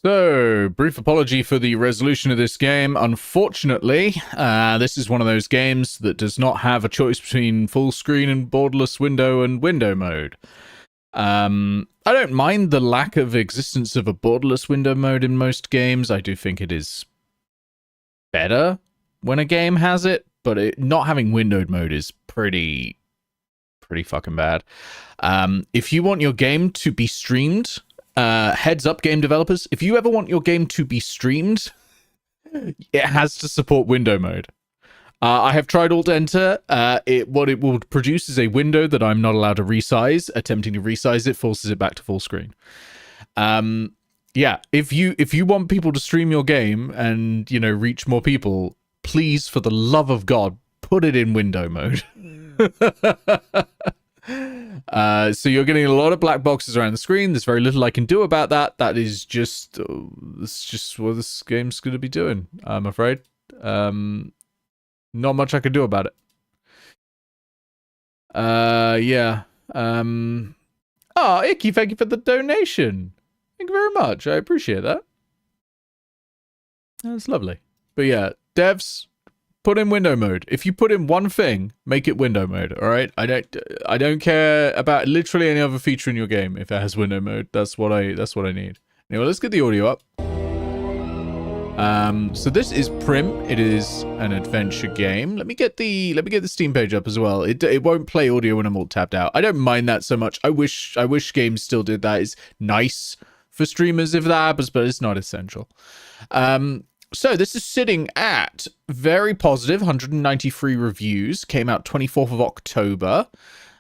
So, brief apology for the resolution of this game. Unfortunately, this is one of those games that does not have a choice between full screen and borderless window and window mode. I don't mind the lack of existence of a borderless window mode in most games. I do think it is better when a game has it, but not having windowed mode is pretty fucking bad. If you want your game to be streamed, heads up, game developers, if you ever want your game to be streamed, it has to support window mode. I have tried Alt-Enter. What it will produce is a window that I'm not allowed to resize. Attempting to resize it forces it back to full screen. Yeah, if you want people to stream your game and, reach more people, please, for the love of God, put it in window mode. So you're getting a lot of black boxes around the screen. There's very little I can do about that. That is just what this game's going to be doing, I'm afraid. Not much I can do about it. Yeah. Oh, Icky, thank you for the donation. Thank you very much. I appreciate that. That's lovely. But yeah, devs, put in window mode. If you put in one thing, make it window mode. All right. I don't care about literally any other feature in your game. If it has window mode, that's what I need. Anyway, let's get the audio up. So this is Prim. It is an adventure game. Let me get the Steam page up as well. It won't play audio when I'm all tapped out. I don't mind that so much. I wish games still did that. It's nice for streamers if that happens, but it's not essential. So this is sitting at very positive, 193 reviews. Came out 24th of October.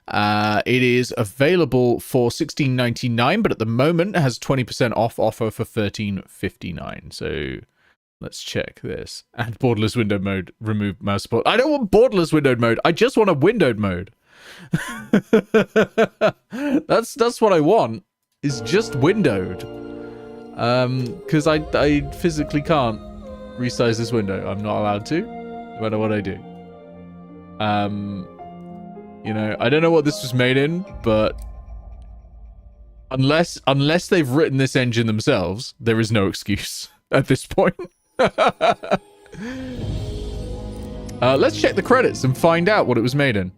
It is available for $16.99, but at the moment it has 20% off offer for $13.59. So let's check this. Add borderless window mode, remove mouse support. I don't want borderless windowed mode. I just want a windowed mode. That's what I want. Is just windowed. Because I physically can't resize this window. I'm not allowed to, no matter what I do. I don't know what this was made in, but unless they've written this engine themselves, there is no excuse at this point. Let's check the credits and find out what it was made in.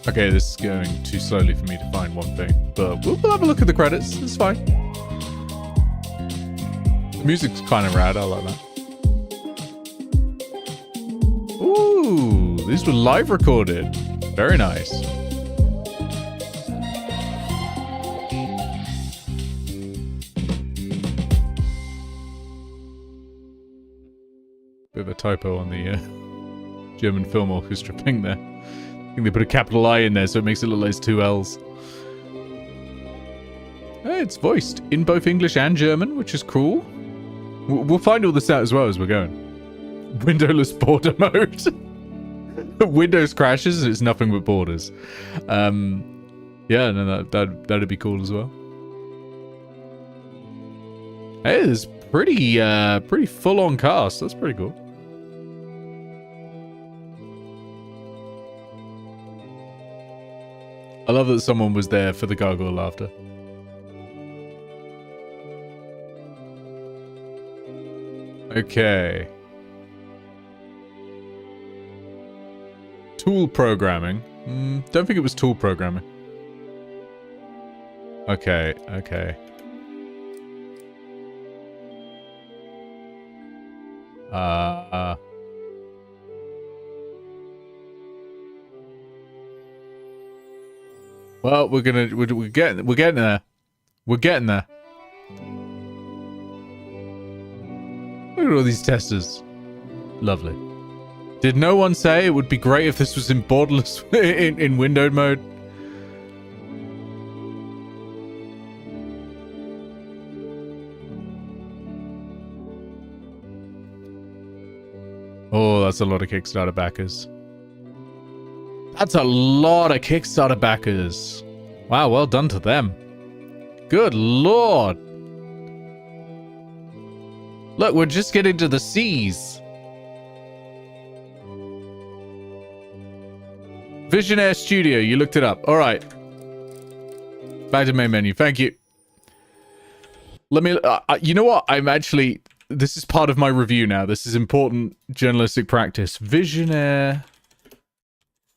Okay, this is going too slowly for me to find one thing, but we'll have a look at the credits. It's fine. The music's kind of rad. I like that. Ooh, these were live recorded. Very nice. Bit of a typo on the German Film Orchestra thing there. I think they put a capital I in there, so it makes it look like it's two L's. It's voiced in both English and German, which is cool. We'll find all this out as well as we're going. Windowless border mode. Windows crashes, and it's nothing but borders. Yeah, no, that'd be cool as well. Hey, it's pretty full-on cast. That's pretty cool. I love that someone was there for the gargoyle laughter. Okay. Tool programming. Don't think it was tool programming. Okay. Well, we're getting there. We're getting there. Look at all these testers. Lovely. Did no one say it would be great if this was in borderless in windowed mode? Oh, that's a lot of Kickstarter backers. That's a lot of Kickstarter backers. Wow, well done to them. Good lord. Look, we're just getting to the C's. Visionaire Studio, you looked it up. All right. Back to main menu. Thank you. Let me... you know what? I'm actually... This is part of my review now. This is important journalistic practice. Visionaire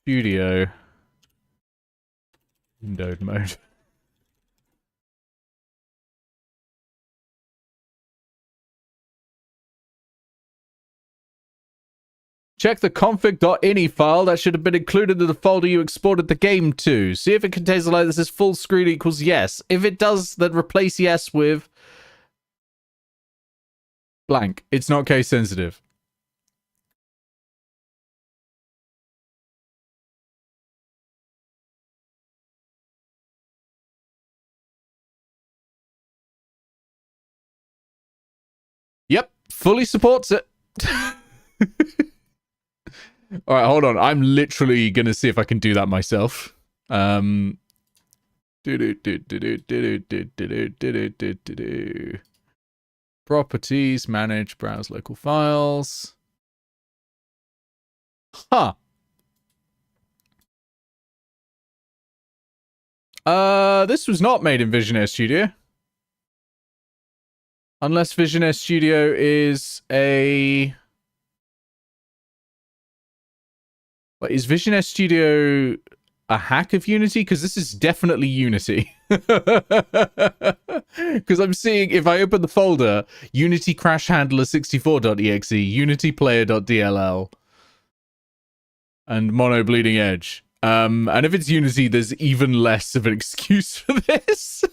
Studio. Windowed mode. Check the config.ini file. That should have been included in the folder you exported the game to. See if it contains a line that says full screen equals yes. If it does, then replace yes with blank. It's not case sensitive. Yep, fully supports it. All right, hold on. I'm literally gonna see if I can do that myself. Properties, manage, browse local files. Huh. This was not made in Visionaire Studio. Unless Visionaire Studio is a... But is Visionaire Studio a hack of Unity? Because this is definitely Unity. Because I'm seeing, if I open the folder, Unity Crash Handler 64.exe, Unity Player.dll, and Mono Bleeding Edge. And if it's Unity, there's even less of an excuse for this.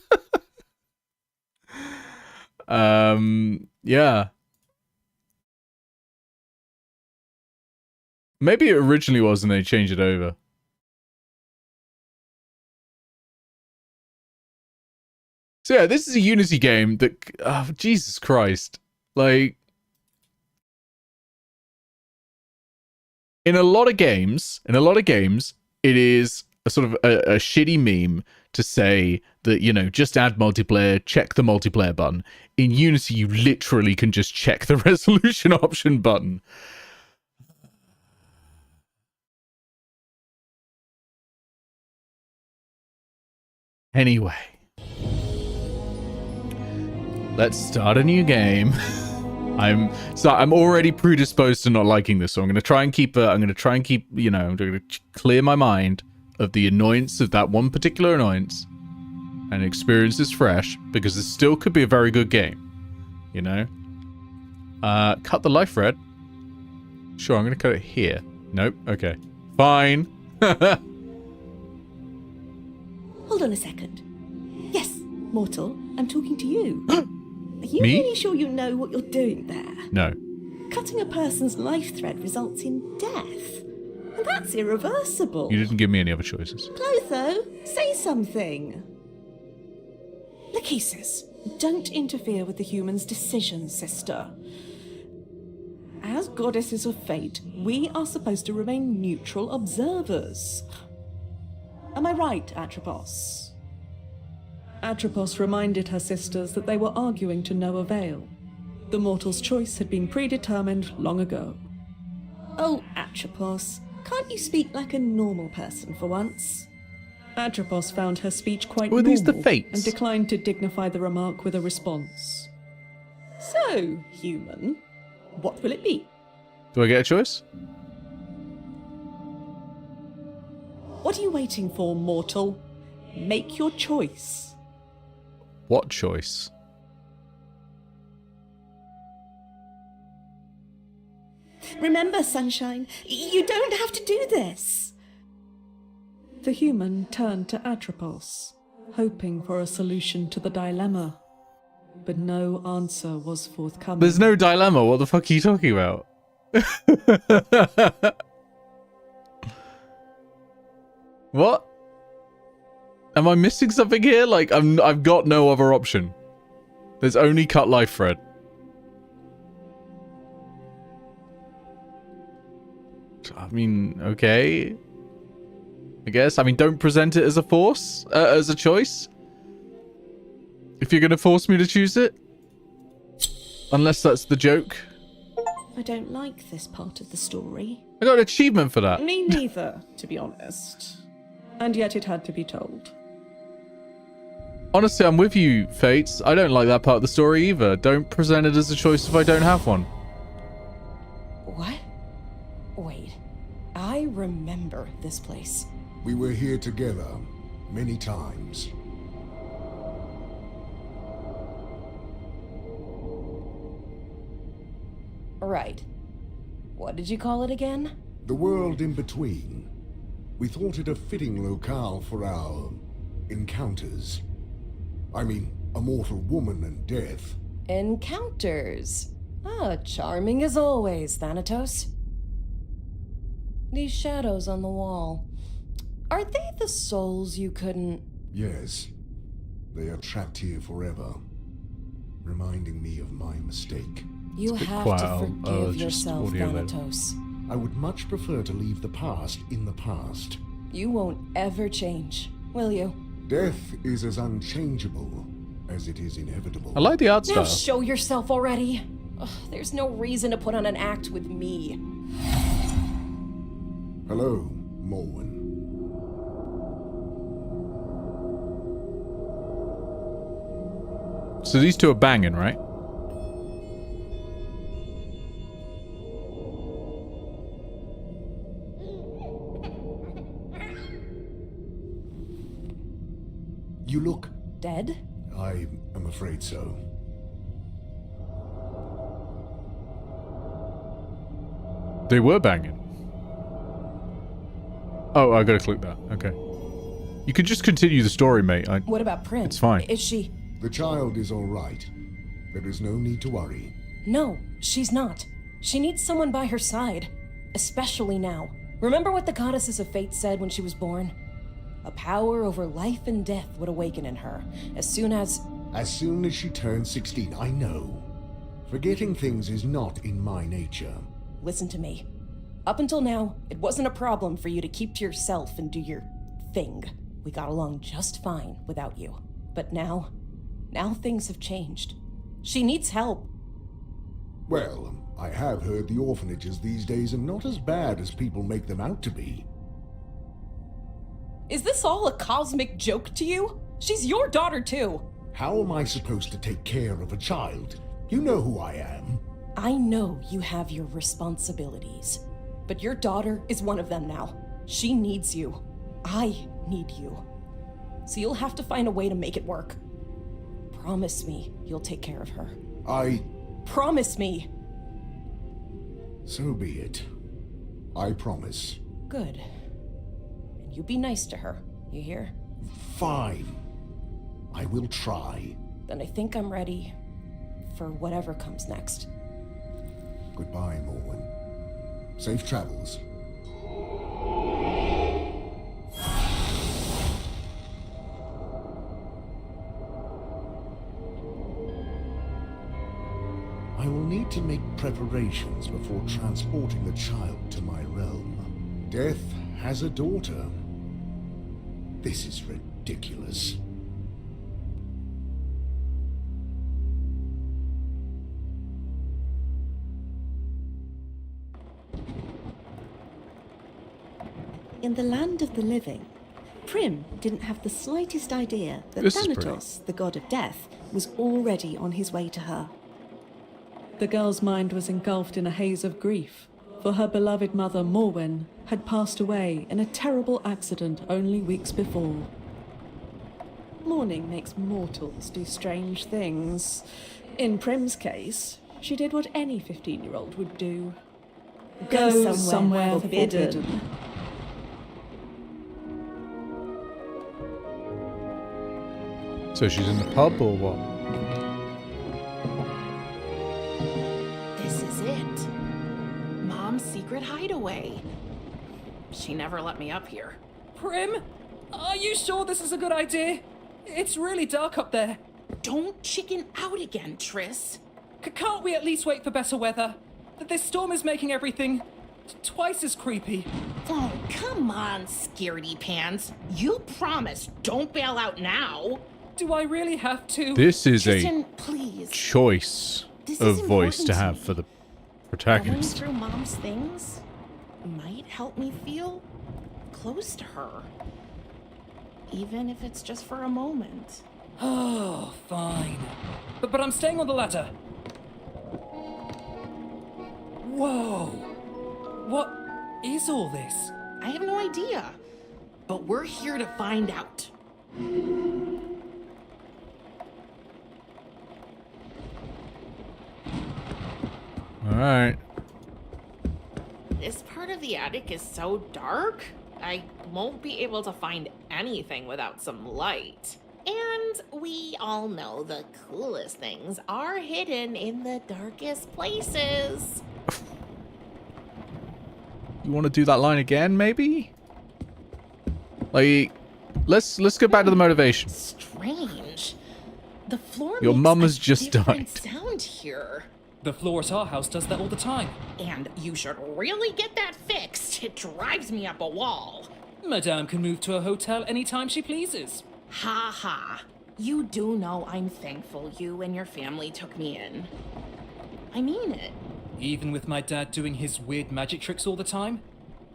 Yeah. Maybe it originally was and they changed it over. So yeah, this is a Unity game that... Oh, Jesus Christ. Like... In a lot of games, it is a sort of a shitty meme to say that, you know, just add multiplayer, check the multiplayer button. In Unity, you literally can just check the resolution option button. Anyway. Let's start a new game. I'm already predisposed to not liking this, so I'm gonna try and keep, you know, I'm gonna clear my mind of the annoyance of that one particular annoyance and experience this fresh, because this still could be a very good game, you know? Cut the life red. Sure, I'm gonna cut it here. Nope, okay. Fine. Hold on a second. Yes, mortal, I'm talking to you. Are you Me? really sure you know what you're doing there? No. Cutting a person's life thread results in death. And that's irreversible. You didn't give me any other choices. Clotho, say something. Lachesis, don't interfere with the human's decisions, sister. As goddesses of fate, we are supposed to remain neutral observers. Am I right, Atropos? Atropos reminded her sisters that they were arguing to no avail. The mortal's choice had been predetermined long ago. Oh, Atropos, can't you speak like a normal person for once? Atropos found her speech quite normal, these the fates? and declined to dignify the remark with a response. So, human, what will it be? Do I get a choice? What are you waiting for, mortal? Make your choice. What choice? Remember, Sunshine, you don't have to do this. The human turned to Atropos, hoping for a solution to the dilemma. But no answer was forthcoming. There's no dilemma. What the fuck are you talking about? What? Am I missing something here? Like, I've got no other option. There's only cut life thread. I mean, okay. I guess. I mean, don't present it as a force, as a choice. If you're gonna force me to choose it. Unless that's the joke. I don't like this part of the story. I got an achievement for that. Me neither, to be honest. And yet it had to be told. Honestly, I'm with you, Fates. I don't like that part of the story either. Don't present it as a choice if I don't have one. What? Wait. I remember this place. We were here together many times. Right. What did you call it again? The world in between. We thought it a fitting locale for our encounters. I mean, a mortal woman and death. Encounters. Ah, charming as always, Thanatos. These shadows on the wall. Are they the souls you couldn't... Yes. They are trapped here forever, reminding me of my mistake. You bit have quiet. to forgive Just yourself, audio then. Thanatos. I would much prefer to leave the past in the past. You won't ever change, will you? Death is as unchangeable as it is inevitable. I like the art Now style. show yourself already. Ugh, there's no reason to put on an act with me. Hello, Morwen. So these two are banging, right? You look... Dead? I am afraid so. They were banging. Oh, I gotta click that. Okay. You could just continue the story, mate. What about Prim? It's fine. Is she... The child is all right. There is no need to worry. No, she's not. She needs someone by her side. Especially now. Remember what the Goddesses of Fate said when she was born? A power over life and death would awaken in her, as soon as... As soon as she turns 16, I know. Forgetting things is not in my nature. Listen to me. Up until now, it wasn't a problem for you to keep to yourself and do your thing. We got along just fine without you. But now things have changed. She needs help. Well, I have heard the orphanages these days are not as bad as people make them out to be. Is this all a cosmic joke to you? She's your daughter too. How am I supposed to take care of a child? You know who I am. I know you have your responsibilities, but your daughter is one of them now. She needs you. I need you. So you'll have to find a way to make it work. Promise me you'll take care of her. Promise me. So be it. I promise. Good. And you be nice to her, you hear? Fine. I will try. Then I think I'm ready for whatever comes next. Goodbye, Morwen. Safe travels. I will need to make preparations before transporting the child to my realm. Death has a daughter. This is ridiculous. In the land of the living, Prim didn't have the slightest idea that This is pretty. Thanatos, the god of death, was already on his way to her. The girl's mind was engulfed in a haze of grief, for her beloved mother, Morwen, had passed away in a terrible accident only weeks before. Mourning makes mortals do strange things. In Prim's case, she did what any 15-year-old would do. Go somewhere forbidden. So she's in the pub or what? This is it. Mom's secret hideaway. She never let me up here. Prim, are you sure this is a good idea? It's really dark up there. Don't chicken out again, Triss. Can't we at least wait for better weather? This storm is making everything twice as creepy. Oh, come on, scaredy pants. You promised don't bail out now. Do I really have to? This is Tristan, a please. choice. This of is voice to important have me. for the Going protagonist. through Mom's things might help me feel close to her. Even if it's just for a moment. Oh, fine. But I'm staying on the ladder. Whoa! What is all this? I have no idea. But we're here to find out. Alright. This part of the attic is so dark, I won't be able to find anything without some light. And we all know the coolest things are hidden in the darkest places. You want to do that line again, maybe? Like, let's go back to the motivation. Strange. The floor Your makes mum a has just different died. sound here. The floor at our house does that all the time. And you should really get that fixed. It drives me up a wall. Madame can move to a hotel anytime she pleases. Ha ha. You do know I'm thankful you and your family took me in. I mean it. Even with my dad doing his weird magic tricks all the time?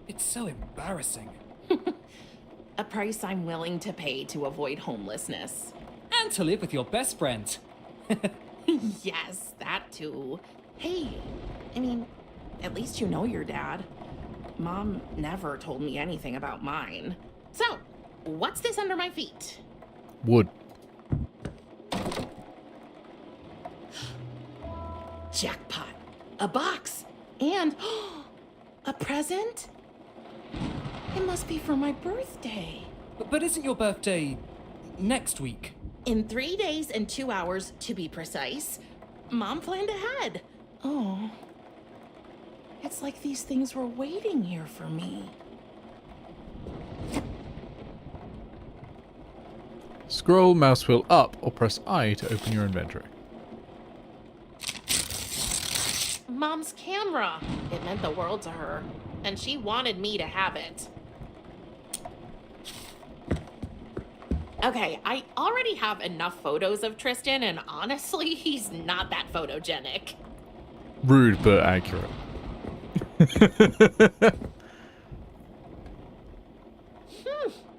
It's so embarrassing. A price I'm willing to pay to avoid homelessness. And to live with your best friend. Yes, that too. Hey, I mean, at least you know your dad. Mom never told me anything about mine. So, what's this under my feet? Wood. Jackpot. A box. And a present? It must be for my birthday. But isn't your birthday next week? In 3 days and 2 hours, to be precise. Mom planned ahead. Oh. It's like these things were waiting here for me. Scroll mouse wheel up or press I to open your inventory. Mom's camera. It meant the world to her, and she wanted me to have it. Okay, I already have enough photos of Tristan, and honestly, he's not that photogenic. Rude but accurate.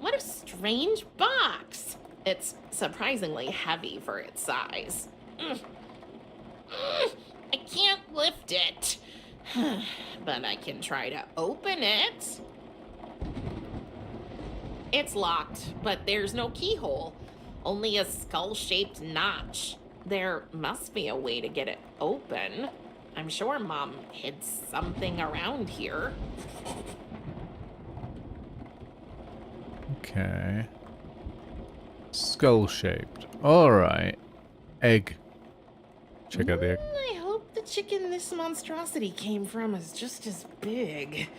What a strange box. It's surprisingly heavy for its size. I can't lift it. But I can try to open it. It's locked, but there's no keyhole. Only a skull-shaped notch. There must be a way to get it open. I'm sure Mom hid something around here. Okay. Skull-shaped. Alright. Egg. Check out the egg. I hope the chicken this monstrosity came from is just as big.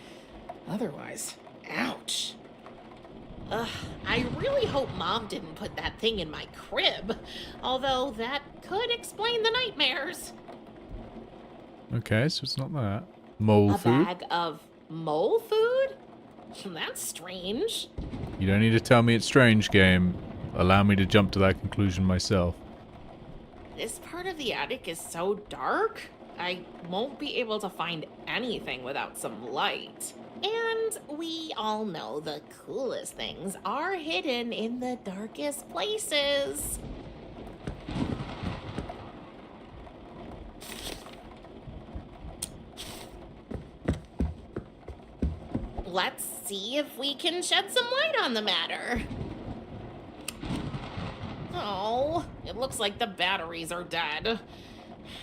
Otherwise, ouch. Ugh, I really hope Mom didn't put that thing in my crib. Although that could explain the nightmares. Okay, so it's not that. Mole A food? bag of mole food? That's strange. You don't need to tell me it's strange, game. Allow me to jump to that conclusion myself. This part of the attic is so dark, I won't be able to find anything without some light. And we all know the coolest things are hidden in the darkest places. Let's see if we can shed some light on the matter. Oh, it looks like the batteries are dead.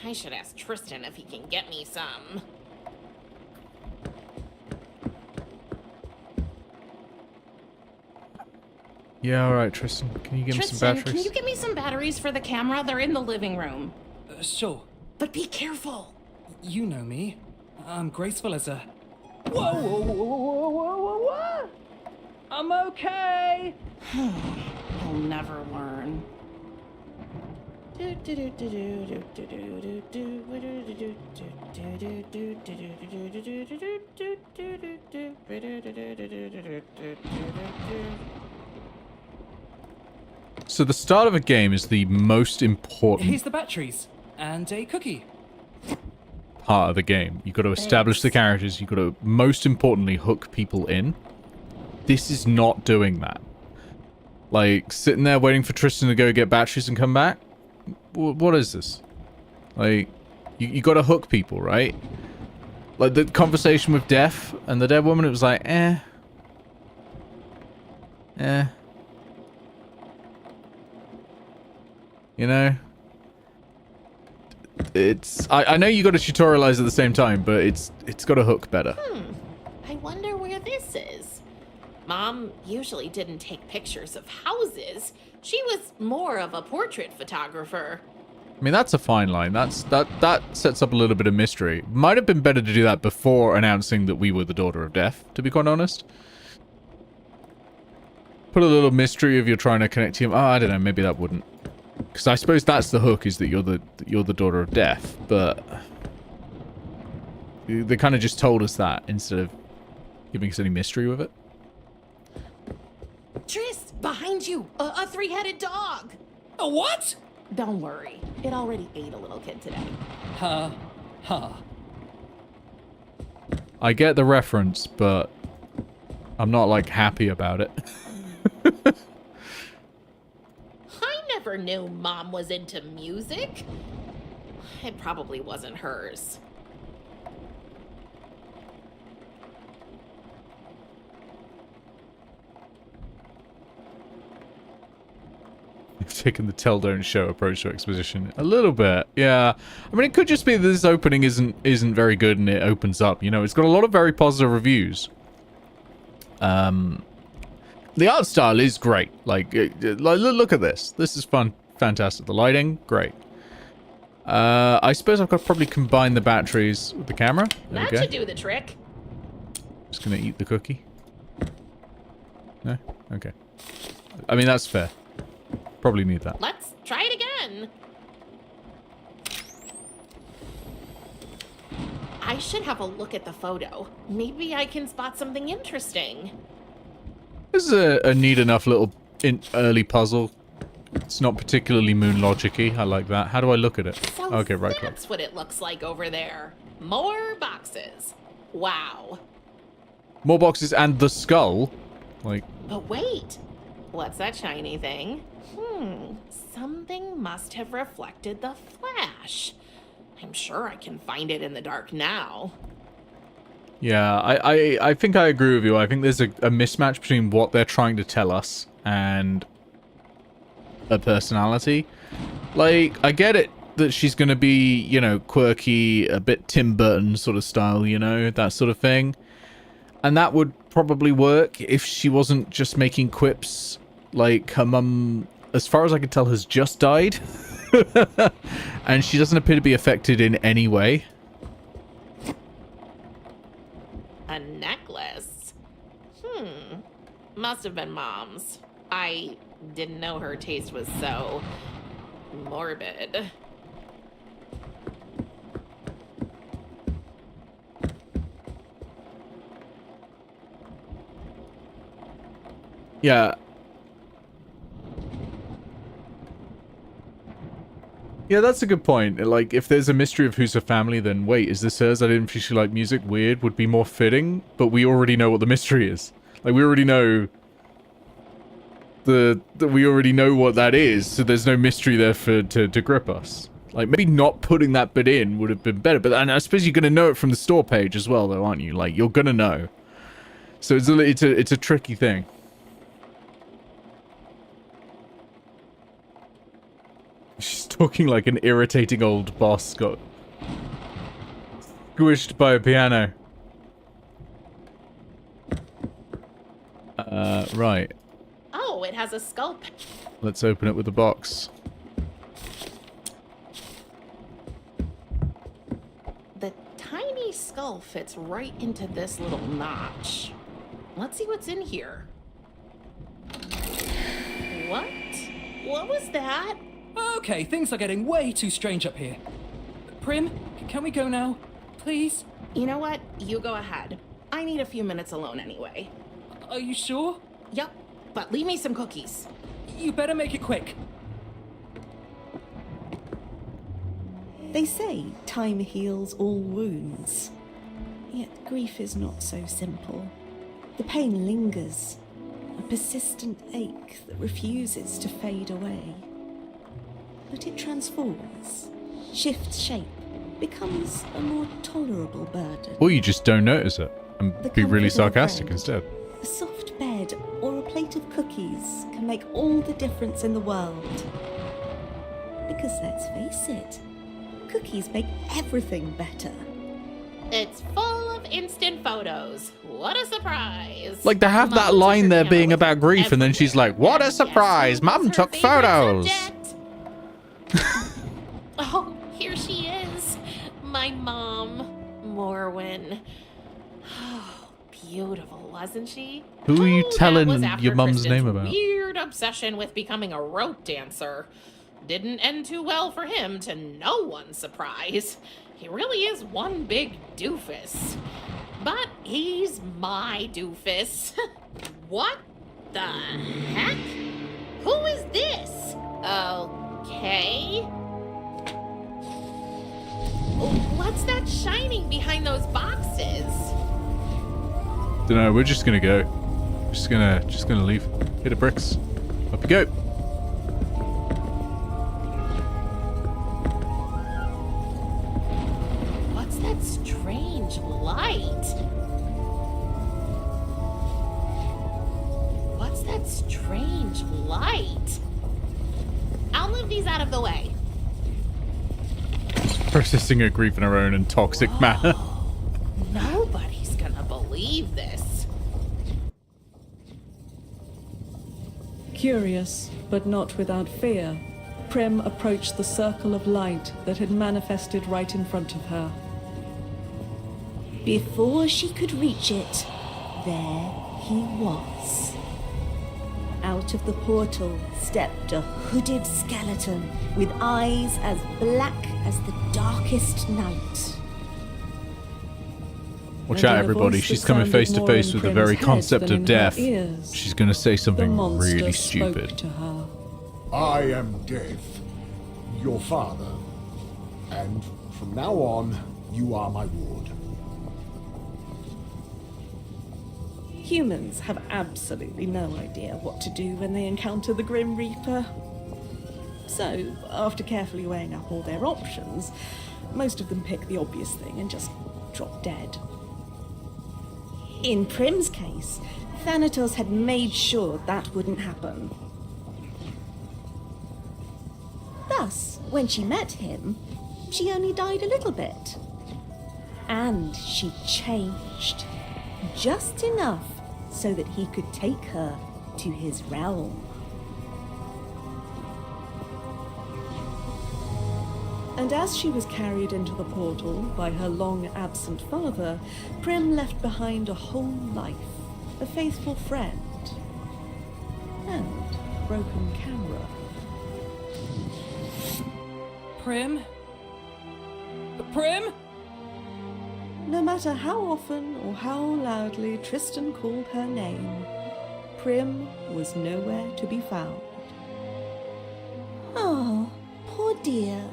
I should ask Tristan if he can get me some. Yeah, alright, Tristan. Can you give me some Tristan, batteries? can you get me some batteries for the camera? They're in the living room. Sure. But be careful. You know me. I'm graceful as a... Whoa, whoa, whoa, whoa, whoa, whoa, whoa! I'm okay! He'll never learn. So the start of a game is the most important. Here's the batteries. And a cookie. part of the game. You've got to establish the characters. You've got to, most importantly, hook people in. This is not doing that. Like, sitting there waiting for Tristan to go get batteries and come back? What is this? Like, you got to hook people, right? Like, the conversation with Def and the dead woman, it was like, eh. You know? It's... I know you got to tutorialize at the same time, but it's got to hook better. I wonder where this is. Mom usually didn't take pictures of houses. She was more of a portrait photographer. I mean, that's a fine line. That sets up a little bit of mystery. Might have been better to do that before announcing that we were the daughter of Death, to be quite honest. Put a little mystery if you're trying to connect to him. Oh, I don't know. Maybe that wouldn't. Because I suppose that's the hook, is that you're the daughter of Death. But they kind of just told us that instead of giving us any mystery with it. Tris, behind you, a three-headed dog. A what? Don't worry, it already ate a little kid today. Ha. I get the reference, but I'm not, like, happy about it. I never knew Mom was into music. It probably wasn't hers. Taking the tell don't show approach to exposition a little bit. Yeah, I mean, it could just be that this opening isn't very good and it opens up, you know. It's got a lot of very positive reviews. The art style is great. Like look at this. This is fun, fantastic. The lighting, great. I suppose I've got to probably combine the batteries with the camera. There That we go. should do the trick. Just gonna eat the cookie. No? Okay. I mean, that's fair. Probably need that. Let's try it again. I should have a look at the photo. Maybe I can spot something interesting. This is a neat enough little early puzzle. It's not particularly moon logic-y. I like that. How do I look at it? So Okay, right click. that's what it looks like over there. More boxes. Wow. More boxes and the skull. Like, But wait, what's that shiny thing? Something must have reflected the flash. I'm sure I can find it in the dark now. yeah, I think I agree with you. I think there's a mismatch between what they're trying to tell us and her personality. Like, I get it that she's going to be, you know, quirky, a bit Tim Burton sort of style, you know, that sort of thing. And that would probably work if she wasn't just making quips like her mum, as far as I can tell, has just died. And she doesn't appear to be affected in any way. A necklace? Must have been Mom's. I didn't know her taste was so morbid. Yeah. Yeah, that's a good point. Like, if there's a mystery of who's her family, then wait, is this hers? I didn't feel she liked music. Weird. Would be more fitting, but we already know what the mystery is. Like, we already know we already know what that is, so there's no mystery there to grip us. Like, maybe not putting that bit in would have been better, but and I suppose you're gonna know it from the store page as well, though, aren't you? Like, you're gonna know. So it's a tricky thing. She's talking like an irritating old boss got squished by a piano. Right. Oh, it has a skull. Let's open it with the box. The tiny skull fits right into this little notch. Let's see what's in here. What? What was that? Okay, things are getting way too strange up here. Prim, can we go now? Please? You know what? You go ahead. I need a few minutes alone anyway. Are you sure? Yep, but leave me some cookies. You better make it quick. They say time heals all wounds. Yet grief is not so simple. The pain lingers, a persistent ache that refuses to fade away. But it transforms, shifts shape, becomes a more tolerable burden. Or you just don't notice it and The be really comfort of a sarcastic friend, instead. A soft bed or a plate of cookies can make all the difference in the world. Because let's face it, cookies make everything better. It's full of instant photos. What a surprise. Like, to have that Mom took line her there camera being with about her grief, and then she's like, everywhere. what a And surprise, guess who Mum was her took favorite photos. subject? Oh, here she is. My mom, Morwen. Oh, beautiful, wasn't she? Who are you Oh, that telling was after your mum's Kristen's name about? Weird obsession with becoming a rope dancer. Didn't end too well for him, to no one's surprise. He really is one big doofus. But he's my doofus. What the heck? Who is this? Okay. What's that shining behind those boxes? Dunno, we're just gonna go. Just gonna leave. Hit the bricks. Up you go. What's that strange light? What's that strange light? I'll move these out of the way. Processing her grief in her own and toxic manner. Nobody's gonna believe this. Curious, but not without fear, Prim approached the circle of light that had manifested right in front of her. Before she could reach it, there he was. Out of the portal stepped a hooded skeleton with eyes as black as the darkest night. Watch And out, in a everybody. voice She's that coming sounded face to more face in with the Prim's very head concept than of in her death. ears. She's gonna say The something monster really spoke stupid. to her. I am Death, your father. And from now on, you are my ward. Humans have absolutely no idea what to do when they encounter the Grim Reaper. So, after carefully weighing up all their options, most of them pick the obvious thing and just drop dead. In Prim's case, Thanatos had made sure that wouldn't happen. Thus, when she met him, she only died a little bit. And she changed. Just enough so that he could take her to his realm. And as she was carried into the portal by her long-absent father, Prim left behind a whole life, a faithful friend, and a broken camera. Prim? Prim? No matter how often or how loudly Tristan called her name, Prim was nowhere to be found. Oh, poor dear.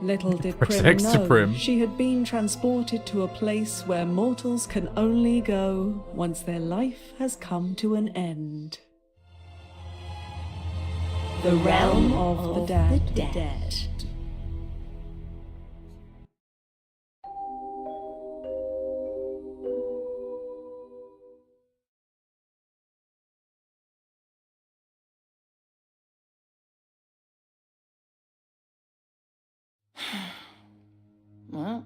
Little did Prim Protects to know Prim. she had been transported to a place where mortals can only go once their life has come to an end. The realm of the dead. Well,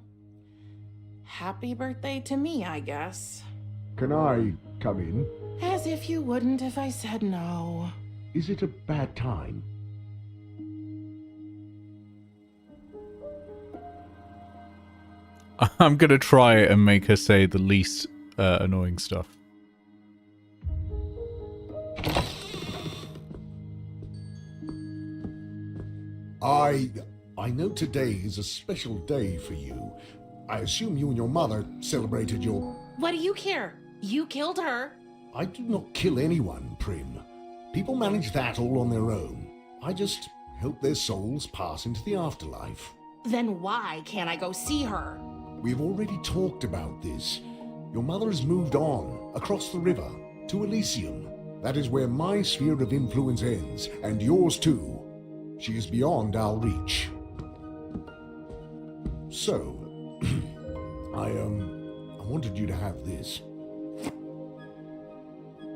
happy birthday to me, I guess. Can I come in? As if you wouldn't if I said no. Is it a bad time? I'm gonna try and make her say the least annoying stuff. I know today is a special day for you. I assume you and your mother celebrated your... What do you care? You killed her. I do not kill anyone, Prim. People manage that all on their own. I just help their souls pass into the afterlife. Then why can't I go see her? We've already talked about this. Your mother has moved on, across the river, to Elysium. That is where my sphere of influence ends, and yours too. She is beyond our reach. So, I wanted you to have this.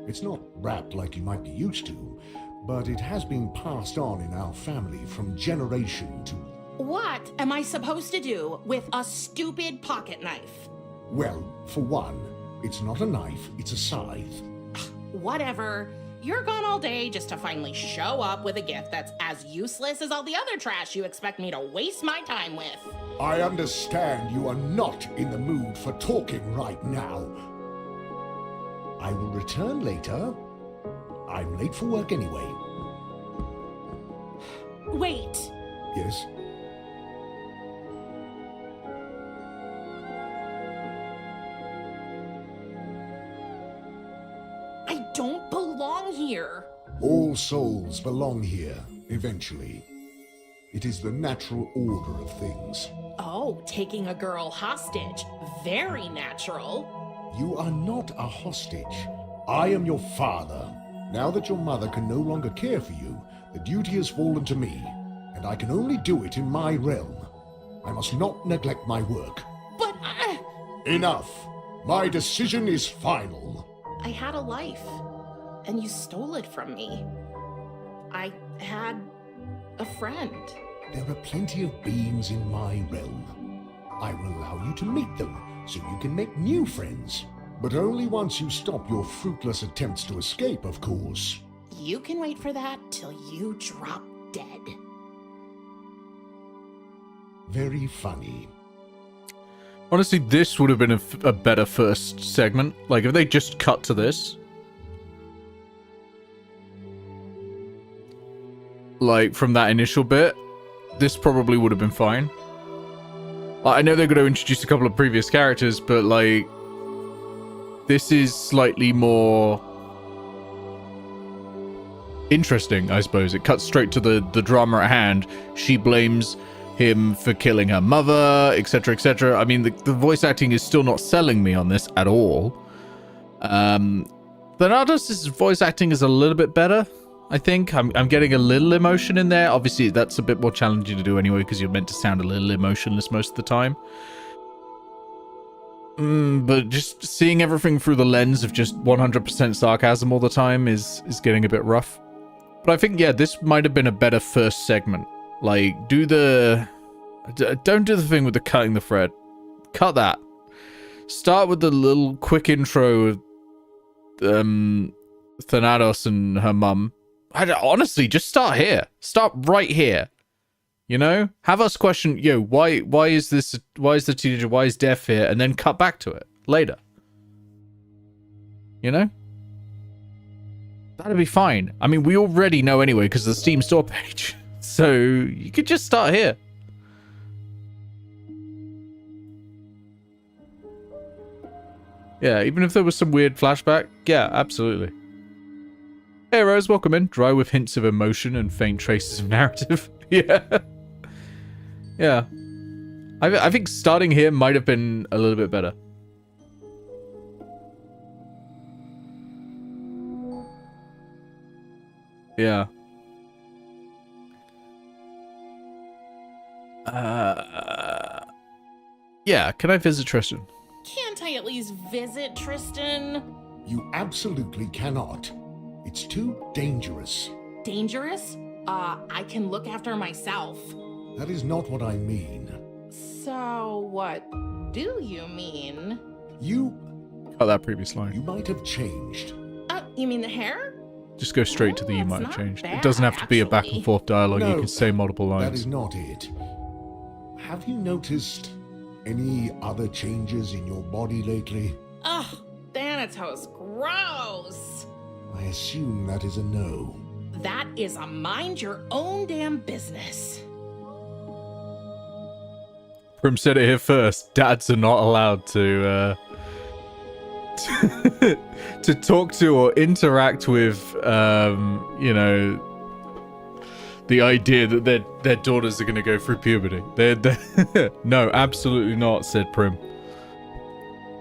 It's not wrapped like you might be used to, but it has been passed on in our family from generation to... What am I supposed to do with a stupid pocket knife? Well, for one, it's not a knife, it's a scythe. Whatever. You're gone all day just to finally show up with a gift that's as useless as all the other trash you expect me to waste my time with. I understand you are not in the mood for talking right now. I will return later. I'm late for work anyway. Wait. Yes? I don't belong here. All souls belong here, eventually. It is the natural order of things. Oh, taking a girl hostage. Very natural. You are not a hostage. I am your father. Now that your mother can no longer care for you, the duty has fallen to me, and I can only do it in my realm. I must not neglect my work. But Enough! My decision is final. I had a life, and you stole it from me. I had a friend. There are plenty of beings in my realm. I will allow you to meet them, so you can make new friends. But only once you stop your fruitless attempts to escape, of course. You can wait for that till you drop dead. Very funny. Honestly, this would have been a better first segment. Like, if they just cut to this. Like, from that initial bit, this probably would have been fine. I know they're going to introduce a couple of previous characters, but, like, this is slightly more interesting, I suppose. It cuts straight to the drama at hand. She blames him for killing her mother, etc., etc. I mean, the voice acting is still not selling me on this at all. Thanatos' voice acting is a little bit better, I think. I'm getting a little emotion in there. Obviously, that's a bit more challenging to do anyway, because you're meant to sound a little emotionless most of the time. But just seeing everything through the lens of just 100% sarcasm all the time is getting a bit rough. But I think, yeah, this might have been a better first segment. Like, don't do the thing with the cutting the thread. Cut that. Start with the little quick intro of Thanatos and her mum. Honestly, just start here. Start right here. You know? Have us question, why is the teenager, why is Death here? And then cut back to it later. You know? That'd be fine. I mean, we already know anyway because of the Steam store page. So you could just start here. Yeah, even if there was some weird flashback. Yeah, absolutely. Hey Rose, welcome in. Dry with hints of emotion and faint traces of narrative. Yeah. Yeah. I think starting here might have been a little bit better. Yeah. Yeah, can I visit Tristan? Can't I at least visit Tristan? You absolutely cannot. It's too dangerous. Dangerous? I can look after myself. That is not what I mean. So, what do you mean? You Cut that previous line. You might have changed. You mean the hair? Just go straight to the you That's might have not changed. bad, It doesn't have to be a back and actually. forth dialogue. No, You can say multiple That lines. is not it. Have you noticed any other changes in your body lately? Ugh, Thanatos, gross! I assume that is a no. That is a mind your own damn business. Prim said it here first. Dads are not allowed to to talk to or interact with, the idea that their daughters are going to go through puberty. No, absolutely not, said Prim.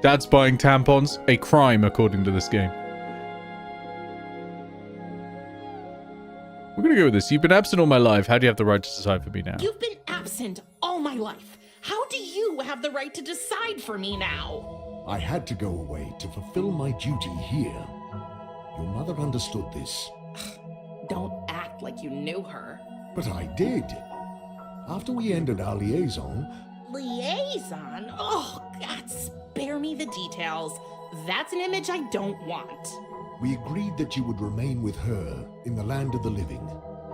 Dad's buying tampons, a crime according to this game. We're going to go with this. You've been absent all my life. How do you have the right to decide for me now? You've been absent all my life. How do you have the right to decide for me now? I had to go away to fulfill my duty here. Your mother understood this. Don't act like you knew her. But I did. After we ended our liaison... Liaison? Oh, God, spare me the details. That's an image I don't want. We agreed that you would remain with her in the land of the living,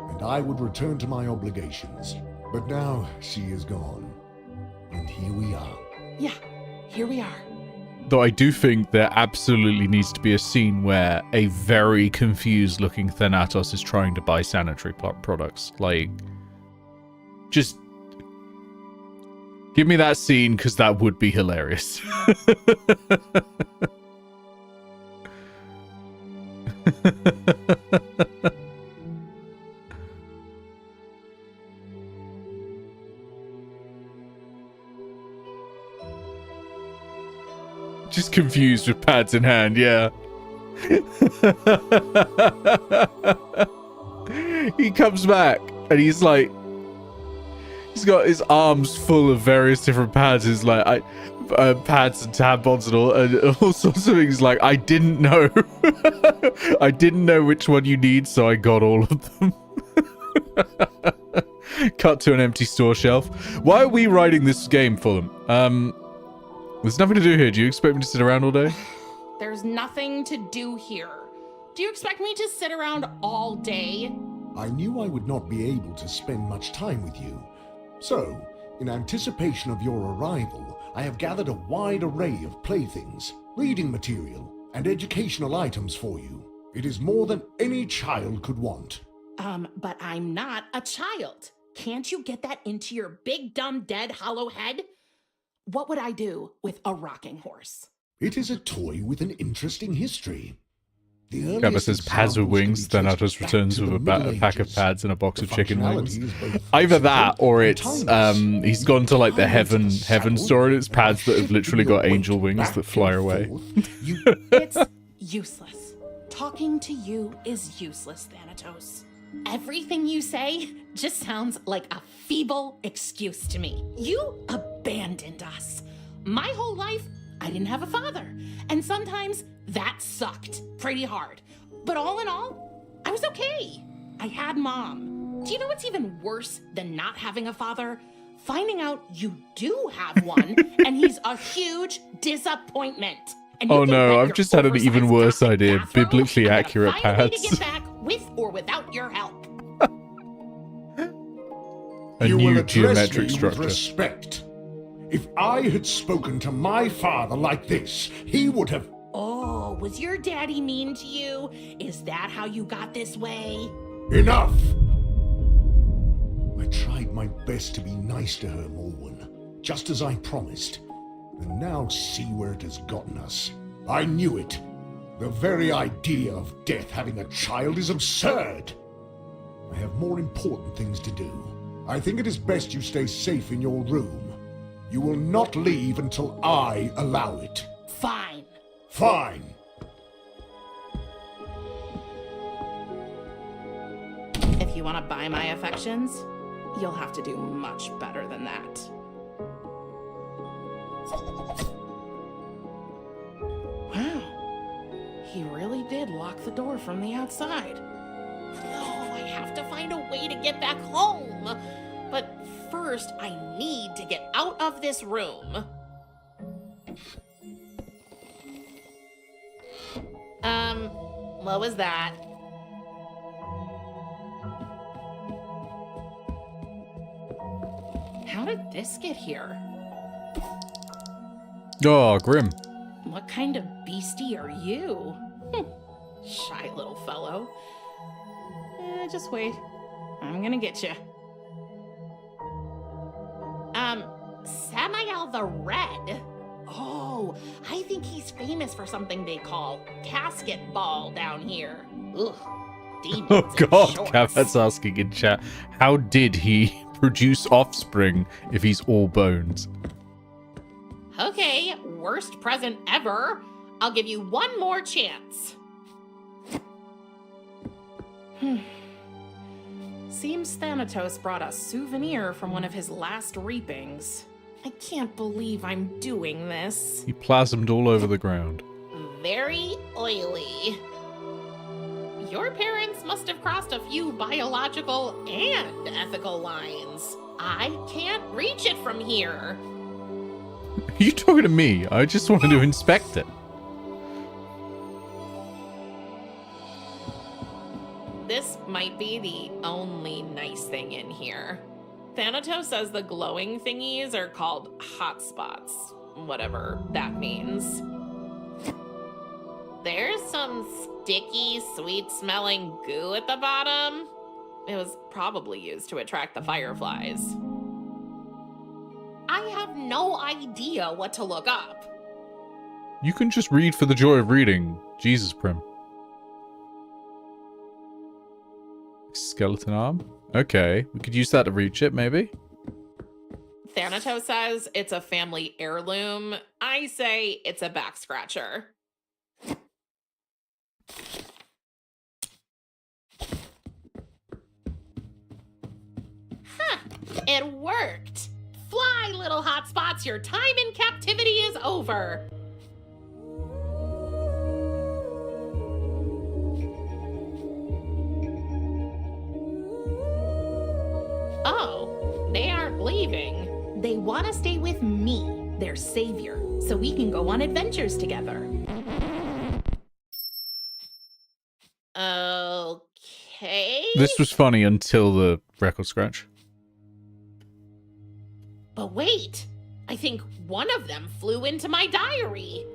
and I would return to my obligations. But now she is gone, and here we are. Yeah, here we are. Though I do think there absolutely needs to be a scene where a very confused looking Thanatos is trying to buy sanitary products. Like, just give me that scene, because that would be hilarious. Just confused with pads in hand, yeah. He comes back and he's like, he's got his arms full of various different pads. He's like, pads and tampons and all sorts of things. Like, I didn't know. I didn't know which one you need, so I got all of them. Cut to an empty store shelf. Why are we writing this game for them? There's nothing to do here. Do you expect me to sit around all day? There's nothing to do here. Do you expect me to sit around all day? I knew I would not be able to spend much time with you. So, in anticipation of your arrival, I have gathered a wide array of playthings, reading material, and educational items for you. It is more than any child could want. But I'm not a child. Can't you get that into your big, dumb, dead, hollow head? What would I do with a rocking horse? It is a toy with an interesting history. Gabba says pads with wings, Thanatos returns with a pack of pads and a box of chicken wings. Either that, or it's he's gone to like the heaven store and it's pads that have literally got angel wings that fly away. It's useless. Talking to you is useless, Thanatos. Everything you say just sounds like a feeble excuse to me. You abandoned us. My whole life, I didn't have a father. And sometimes that sucked pretty hard. But all in all, I was okay. I had Mom. Do you know what's even worse than not having a father? Finding out you do have one, and he's a huge disappointment. And oh no, I've just had an even worse idea. Biblically accurate pads. Find a way to get back with or without your help. A you new will geometric me structure. With respect. If I had spoken to my father like this, he would have... Oh, was your daddy mean to you? Is that how you got this way? Enough! I tried my best to be nice to her, Morwen, just as I promised. And now see where it has gotten us. I knew it. The very idea of death having a child is absurd. I have more important things to do. I think it is best you stay safe in your room. You will not leave until I allow it. Fine. Fine. If you want to buy my affections, you'll have to do much better than that. Wow. He really did lock the door from the outside. Oh, I have to find a way to get back home. But first, I need to get out of this room. What was that? How did this get here? Oh, grim. What kind of beastie are you? Shy little fellow. Just wait. I'm gonna get you. Samael the Red. Oh, I think he's famous for something they call casket ball down here. Ugh. demons Oh in god, shorts. Cavet's asking in chat, how did he produce offspring if he's all bones? Okay, worst present ever. I'll give you one more chance. Seems Thanatos brought a souvenir from one of his last reapings. I can't believe I'm doing this. He plasmed all over the ground. Very oily. Your parents must have crossed a few biological and ethical lines. I can't reach it from here. Are you talking to me? I just wanted to inspect it. This might be the only nice thing in here. Thanatos says the glowing thingies are called hotspots, whatever that means. There's some sticky, sweet-smelling goo at the bottom. It was probably used to attract the fireflies. I have no idea what to look up. You can just read for the joy of reading. Jesus, Prim. Skeleton arm? Okay, we could use that to reach it, maybe? Thanatos says it's a family heirloom. I say it's a back scratcher. Huh, it worked. Fly, little hotspots, your time in captivity is over. Oh, they aren't leaving. They want to stay with me, their savior, so we can go on adventures together. Okay. This was funny until the record scratch. But wait, I think one of them flew into my diary.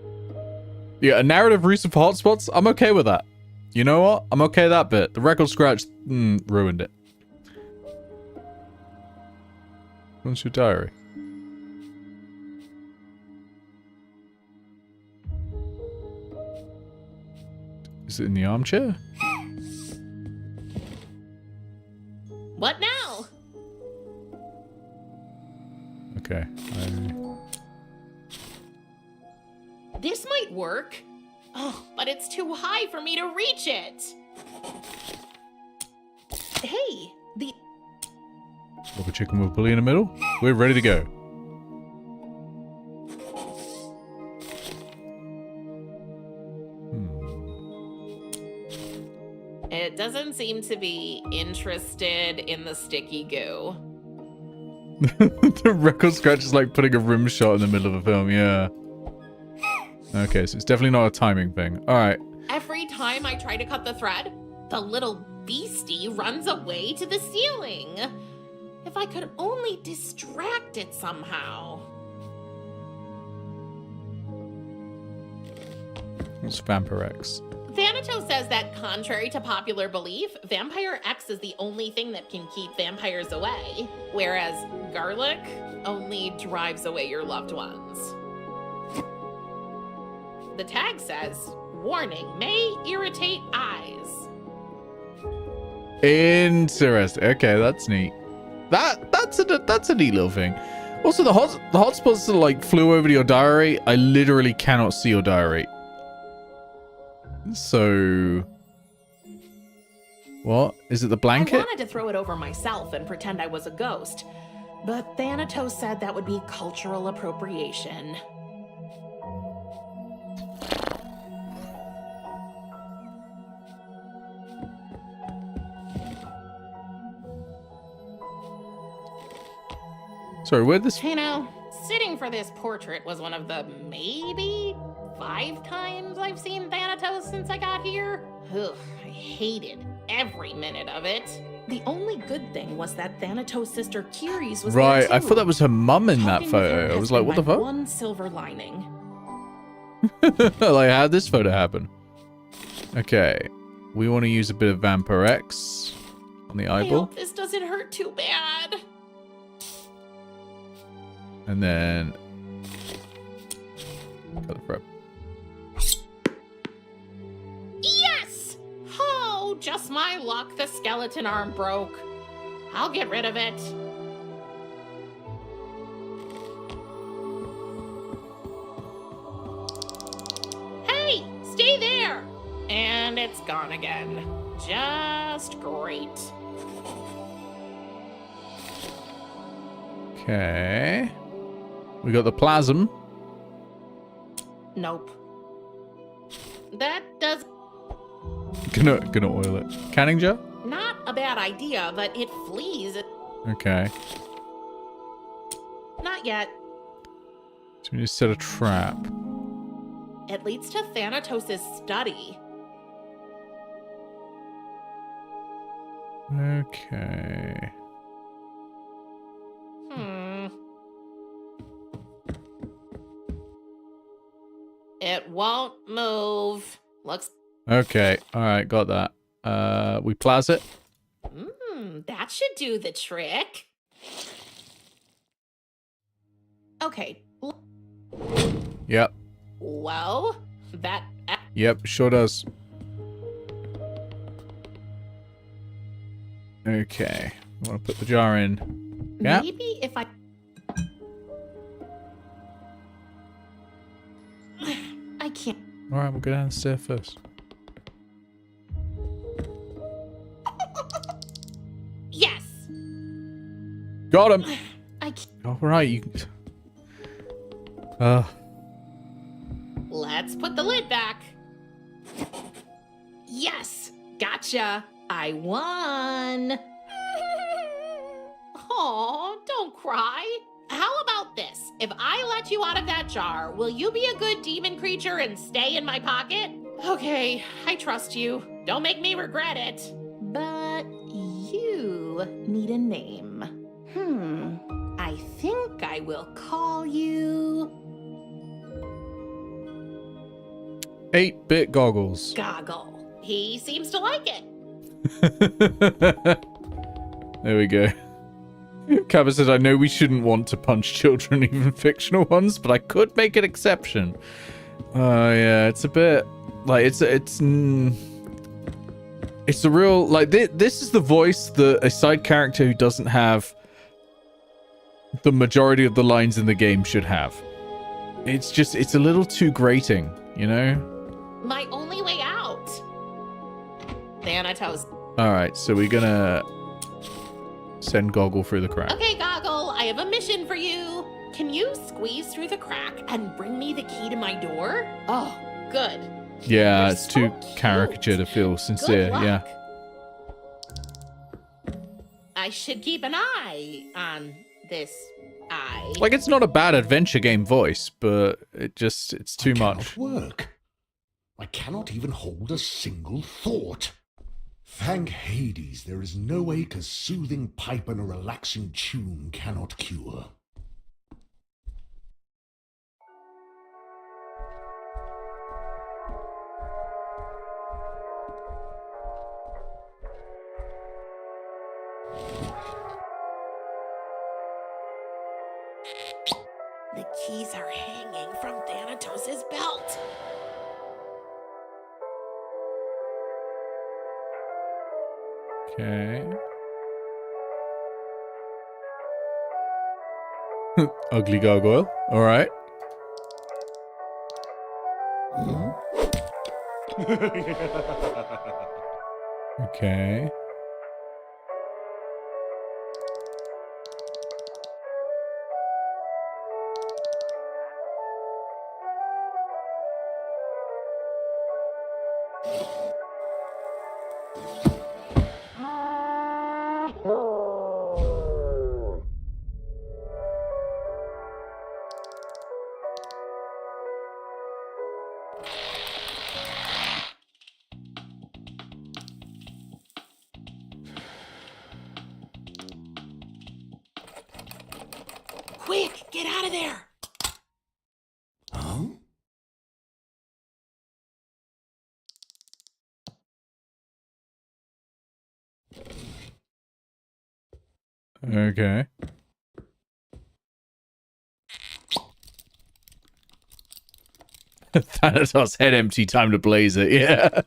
Yeah, a narrative reason for hotspots? I'm okay with that. You know what? I'm okay with that bit. The record scratch ruined it. What's your diary? Is it in the armchair? What now? Okay. This might work. Oh, but it's too high for me to reach it. Hey, the... Rubber chicken with bully in the middle? We're ready to go. It doesn't seem to be interested in the sticky goo. The record scratch is like putting a rim shot in the middle of a film, yeah. Okay, so it's definitely not a timing thing. Alright. Every time I try to cut the thread, the little beastie runs away to the ceiling. If I could only distract it somehow. What's Vampire X? Thanatos says that contrary to popular belief, Vampire X is the only thing that can keep vampires away, whereas garlic only drives away your loved ones. The tag says, warning, may irritate eyes. Interesting. Okay, that's neat. That's a neat little thing. Also, the hotspots that like flew over to your diary, I literally cannot see your diary. So, what is it? The blanket? I wanted to throw it over myself and pretend I was a ghost, but Thanatos said that would be cultural appropriation. Sorry, where'd this? You know, sitting for this portrait was one of the maybe 5 times I've seen Thanatos since I got here. Ugh, I hated every minute of it. The only good thing was that Thanatos' sister Kiri's was Right, there too. I thought that was her mum in that Talking with her photo. I has was like, been what the my fuck? One silver lining. Like, how'd this photo happen? Okay, we want to use a bit of Vampire X on the I eyeball. hope this doesn't hurt too bad. And then cut the thread. Yes! Oh, just my luck the skeleton arm broke. I'll get rid of it. Hey, stay there! And it's gone again. Just great. Okay. We got the plasm. Nope. That does Gonna oil it. Canning jar? not a bad idea, but it flees. Okay. Not yet. So we just set a trap. It leads to Thanatos' study. Okay. It won't move. Looks. Okay. Alright, got that. We plas it. That should do the trick. Okay. Yep. Well, that. Yep, sure does. Okay. I want to put the jar in. Yeah. Maybe if I. I can't. Alright, we'll go down the stair first. Yes! Got him! I can't. Alright, you... Let's put the lid back. Yes! Gotcha! I won! Aw, don't cry. How about this? If I let you out of that jar, will you be a good demon creature and stay in my pocket? Okay, I trust you. Don't make me regret it. But you need a name. I think I will call you 8-bit goggles. Goggle. He seems to like it. There we go. Cabba said, I know we shouldn't want to punch children, even fictional ones, but I could make an exception. Yeah, it's a bit... Like, it's the real... Like, this is the voice that a side character who doesn't have the majority of the lines in the game should have. It's just... It's a little too grating, you know? My only way out. Thanatos. Alright, so we're gonna... send Goggle through the crack. Okay, Goggle, I have a mission for you. Can you squeeze through the crack and bring me the key to my door? Oh, good. Yeah, You're it's so too cute. caricature to feel sincere, Good yeah. luck. I should keep an eye on this eye. Like, it's not a bad adventure game voice, but it's too much. Work. I cannot even hold a single thought. Thank Hades, there is no ache a soothing pipe and a relaxing tune cannot cure. The keys are hanging from Thanatos' belt. Okay. Ugly gargoyle. Alright. Okay. Quick, get out of there. Huh? Okay. Thanatos head empty, time to blaze it, yeah.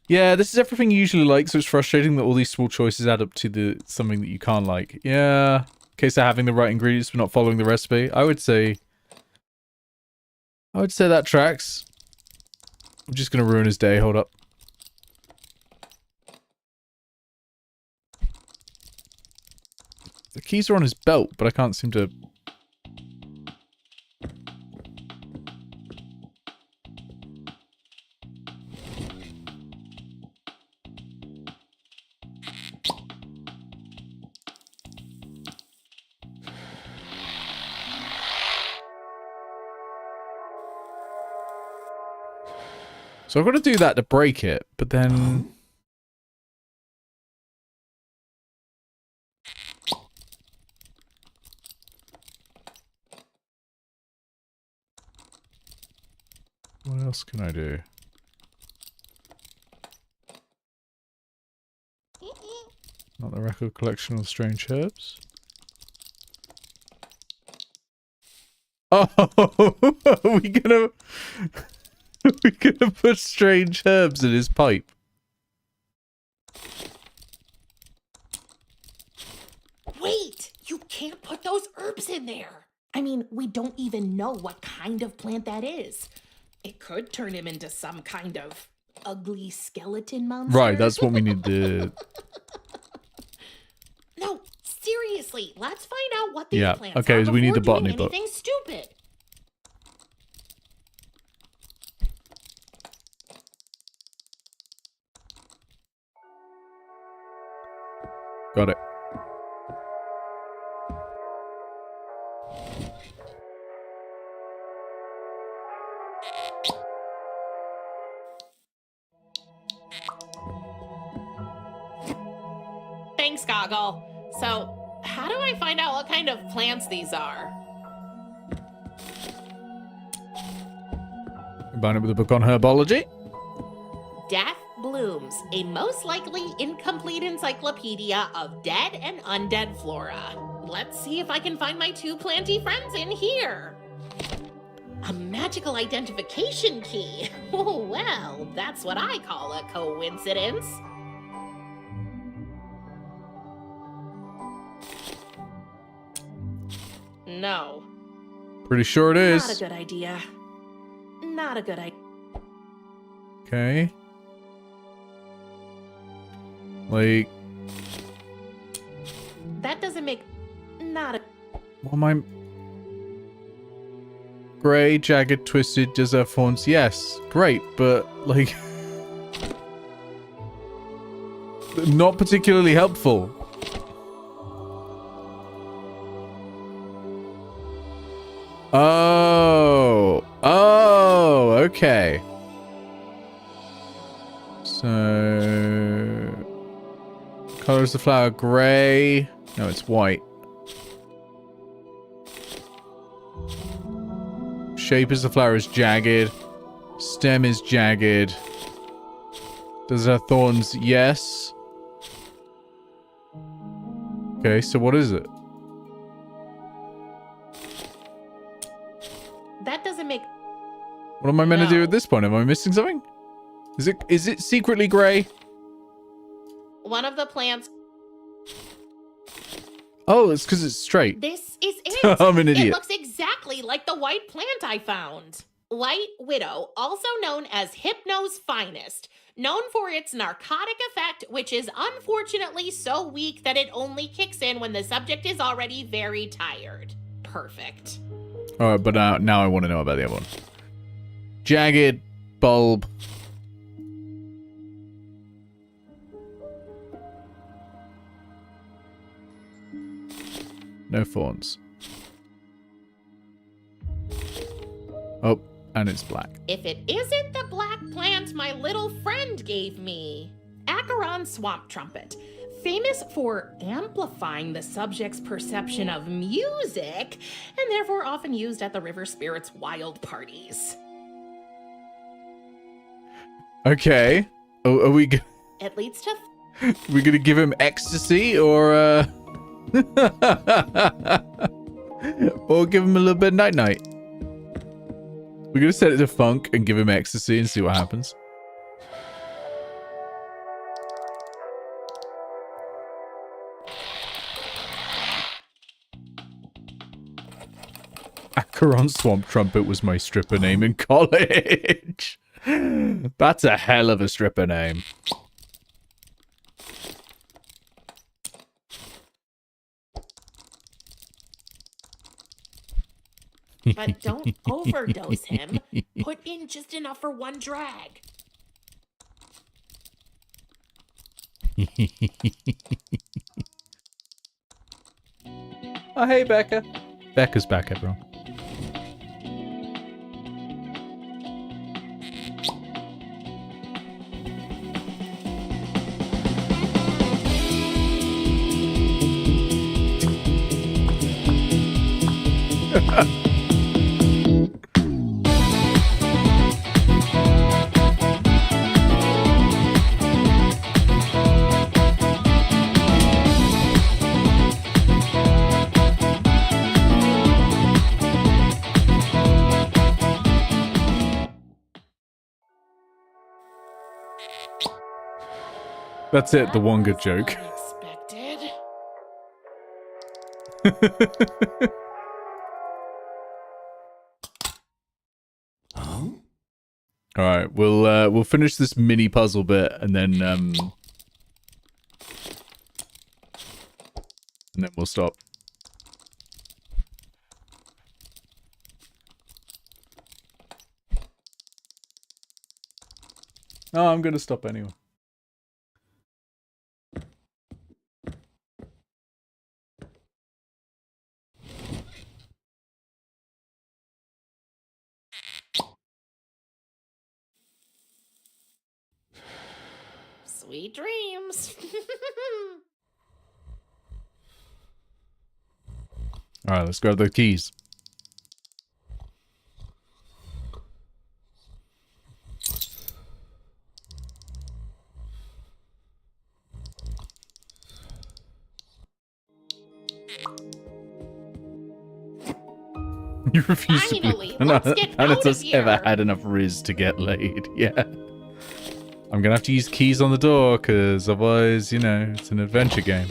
Yeah, this is everything you usually like, so it's frustrating that all these small choices add up to something that you can't like. Yeah. In case of having the right ingredients but not following the recipe. I would say that tracks. I'm just gonna ruin his day, hold up. The keys are on his belt, but I can't seem to... So I've got to do that to break it, but then... What else can I do? Not the record collection of strange herbs. Oh, are we gonna... Are we gonna put strange herbs in his pipe? Wait! You can't put those herbs in there! I mean, we don't even know what kind of plant that is. It could turn him into some kind of ugly skeleton monster. Right, that's what we need to... No, seriously, let's find out what these Yeah, plants okay, are so we need the before botany doing book. anything stupid. Got it. Thanks, Goggle. So, how do I find out what kind of plants these are? Combine it with a book on herbology. Death Blooms, a most likely incomplete encyclopedia of dead and undead flora. Let's see if I can find my two planty friends in here. A magical identification key. Oh, well, that's what I call a coincidence. No. Pretty sure it is. Not a good idea. Not a good idea. Okay. Like... That doesn't make... Not a... What am I... Grey, jagged, twisted, does have thorns. Yes, great, but, like... not particularly helpful. Oh. Oh, okay. So... Color is the flower grey? No, it's white. Shape is the flower is jagged. Stem is jagged. Does it have thorns? Yes. Okay, so what is it? That doesn't make... What am I meant to do No. at this point? Am I missing something? Is it secretly grey? One of the plants... Oh, it's because it's straight. This is it. I'm an It idiot. looks exactly like the white plant I found. White Widow, also known as Hypno's finest, known for its narcotic effect, which is unfortunately so weak that it only kicks in when the subject is already very tired. Perfect. Alright, but now I want to know about the other one. Jagged bulb. No thorns. Oh, and it's black. If it isn't the black plant my little friend gave me. Acheron Swamp Trumpet. Famous for amplifying the subject's perception of music, and therefore often used at the river spirits' wild parties. Okay. Are we It leads to we gonna give him ecstasy or or give him a little bit of night night? We're gonna set it to funk and give him ecstasy and see what happens. Acheron Swamp Trumpet was my stripper name in college. That's a hell of a stripper name. But don't overdose him. Put in just enough for one drag. Oh, hey, Becca. Becca's back, everyone. That's it, the Wonga joke. Unexpected. Huh? All right, we'll finish this mini puzzle bit and then we'll stop. Oh, I'm gonna stop anyway. Sweet dreams. All right, let's grab the keys. You refuse Finally, to believe let's get none out of of us here. ever had enough riz to get laid. Yeah. I'm gonna have to use keys on the door, because otherwise, you know, it's an adventure game.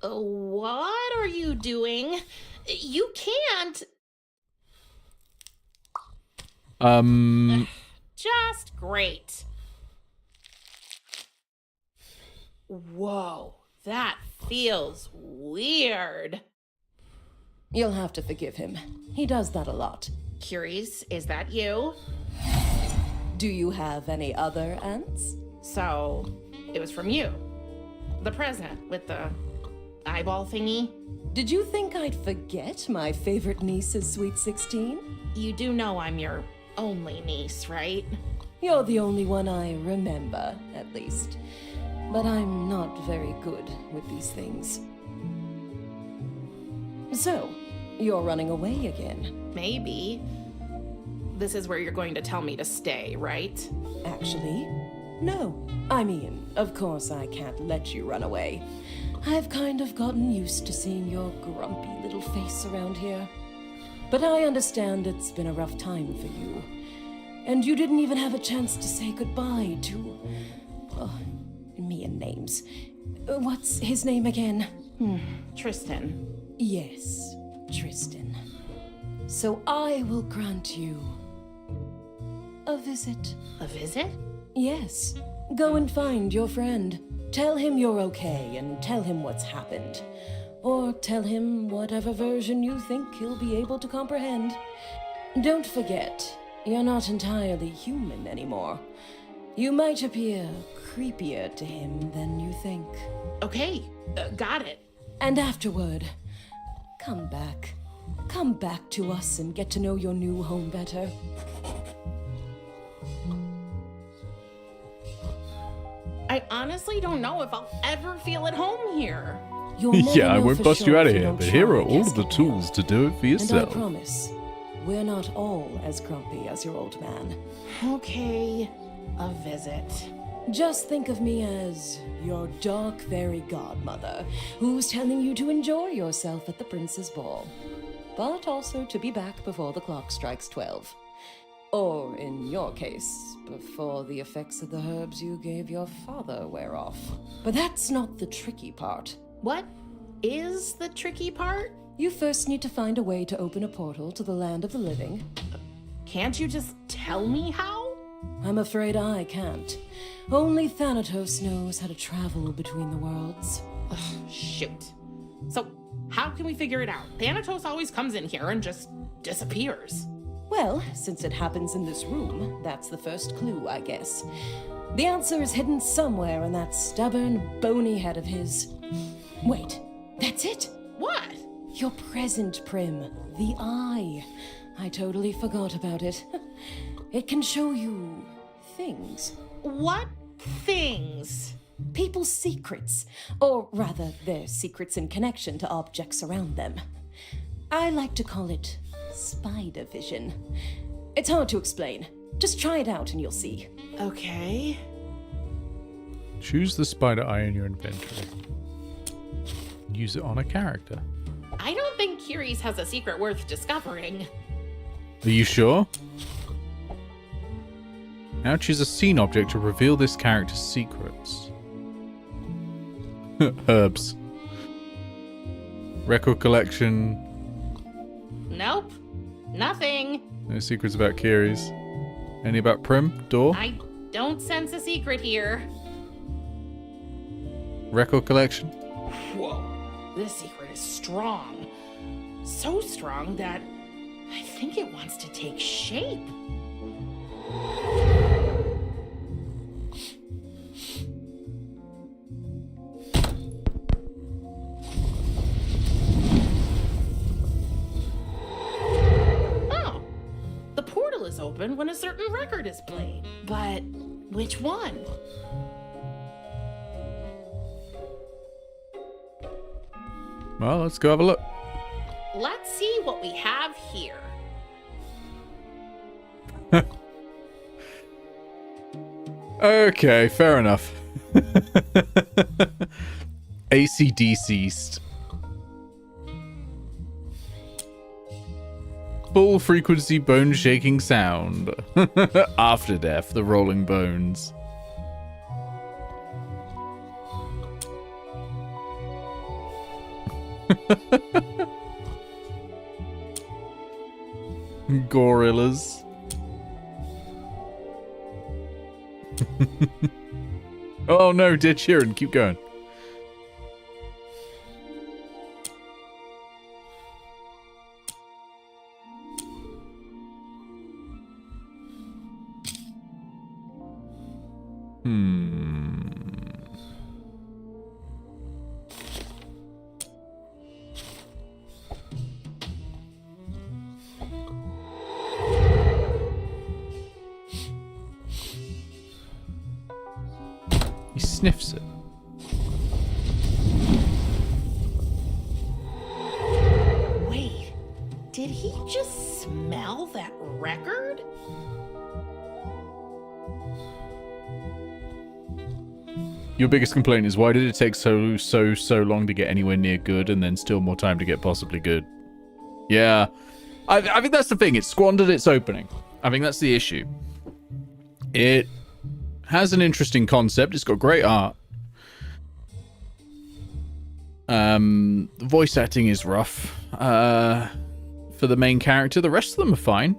What are you doing? You can't. Just great. Whoa, that feels weird. You'll have to forgive him. He does that a lot. Curious, is that you? Do you have any other aunts? So, it was from you. The present with the eyeball thingy. Did you think I'd forget my favorite niece's sweet 16? You do know I'm your only niece, right? You're the only one I remember, at least. But I'm not very good with these things. So, you're running away again. Maybe. This is where you're going to tell me to stay, right? Actually, no. I mean, of course I can't let you run away. I've kind of gotten used to seeing your grumpy little face around here. But I understand it's been a rough time for you. And you didn't even have a chance to say goodbye to... Oh, me and names. What's his name again? Tristan. Yes, Tristan. So I will grant you a visit. A visit? Yes. Go and find your friend. Tell him you're okay and tell him what's happened. Or tell him whatever version you think he'll be able to comprehend. Don't forget, you're not entirely human anymore. You might appear creepier to him than you think. Okay, got it. And afterward, come back. Come back to us and get to know your new home better. I honestly don't know if I'll ever feel at home here. You'll never Yeah, I know won't for bust you sure out of if here, don't but here try, are all the Cascadeur. tools to do it for And I yourself. promise, we're not all as grumpy as your old man. Okay, a visit. Just think of me as your dark fairy godmother, who's telling you to enjoy yourself at the prince's ball. But also to be back before the clock strikes 12. Or, in your case, before the effects of the herbs you gave your father wear off. But that's not the tricky part. What is the tricky part? You first need to find a way to open a portal to the land of the living. Can't you just tell me how? I'm afraid I can't. Only Thanatos knows how to travel between the worlds. Ugh, shoot. So, how can we figure it out? Thanatos always comes in here and just disappears. Well, since it happens in this room, that's the first clue, I guess. The answer is hidden somewhere in that stubborn, bony head of his. Wait, that's it? What? Your present, Prim. The eye. I totally forgot about it. It can show you things. What things? People's secrets. Or rather, their secrets in connection to objects around them. I like to call it spider vision. It's hard to explain. Just try it out and you'll see. Okay. Choose the spider eye in your inventory. Use it on a character. I don't think Curies has a secret worth discovering. Are you sure? Now choose a scene object to reveal this character's secrets. Herbs. Record collection. Nope. Nothing. No secrets about Curies. Any about Prim? Door? I don't sense a secret here. Record collection? Whoa. This secret is strong. So strong that I think it wants to take shape. Oh. The portal is open when a certain record is played. But which one? Well, let's go have a look. Let's see what we have here. Okay, fair enough. AC-deceased. Full frequency bone shaking sound. After death, the rolling bones. Gorillas. Oh no, dead Sheeran, keep going. He sniffs it. Wait, did he just smell that record? Your biggest complaint is why did it take so long to get anywhere near good and then still more time to get possibly good? Yeah. I think that's the thing. It squandered its opening. I think that's the issue. It has an interesting concept. It's got great art. The voice acting is rough. For the main character, the rest of them are fine.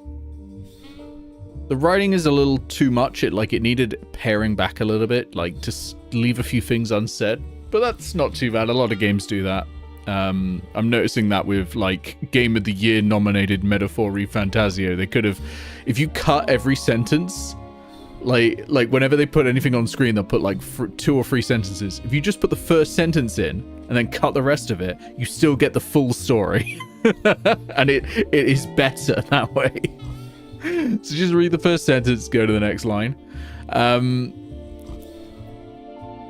The writing is a little too much. It needed paring back a little bit, like to leave a few things unsaid. But that's not too bad. A lot of games do that. I'm noticing that with like Game of the Year nominated Metaphor Fantasio. They could have, if you cut every sentence, like whenever they put anything on screen, they'll put like 2 or 3 sentences. If you just put the first sentence in and then cut the rest of it, you still get the full story. And it is better that way. So just read the first sentence, go to the next line.